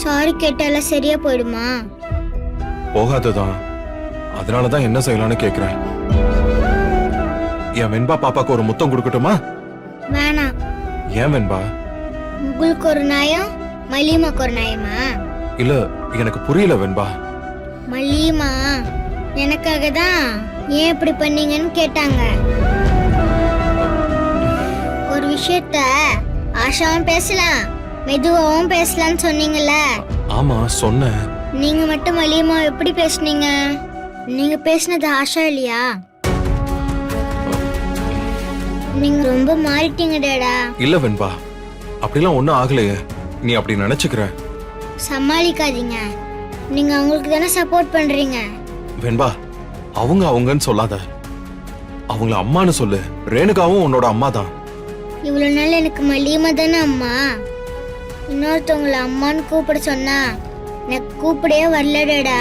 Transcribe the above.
Sorry கேட்டால சரியா போயிடுமா? போகாததான். அதனாலதான் என்ன செய்யலாம்னு கேக்குறேன். என் வெண்பா பாப்பாக்கு ஒரு முத்தம் கொடுக்கட்டுமா? வேணாம். ஏன் வெண்பா? உங்களுக்கு ஒரு நியாயம், மல்லிமாக்கு ஒரு நியாயமா? இல்ல, எனக்கு புரியல வெண்பா. மல்லிமா எனக்காக தான் ஏன் இப்படி பண்ணீங்கன்னு கேட்டாங்க. ஒரு விஷயத்த ஆஷாவும் பேசலாம், மெதுவாவும் பேசலாம்னு சொன்னீங்கல்ல. ஆமா சொன்னேன். நீங்க மட்டும் மல்லிமா எப்படி பேசுனீங்க? நீங்க பேசுனது ஆஷா இல்லையா? நீங்க ரொம்ப மாறிட்டீங்க டேடா. இல்ல வெண்பா, அப்படிலாம் ஒண்ணும் ஆகலையே. நீ அப்படி நினைச்சுக்கிற. சமாளிக்காதீங்க. நீங்க அவங்களுக்கு தானே சப்போர்ட் பண்றீங்க. வெண்பா, அவங்க அவங்கன்னு சொல்லாத. அவங்கள அம்மான்னு சொல்லு. ரேணுகாவும் உன்னோட அம்மா தான். இவ்வளவு நாள் எனக்கு மல்லியம்மா தானே அம்மா. இன்னொருத்தவங்கள அம்மான்னு கூப்பிட சொன்னா எனக்கு கூப்பிடவே வரல டேடா.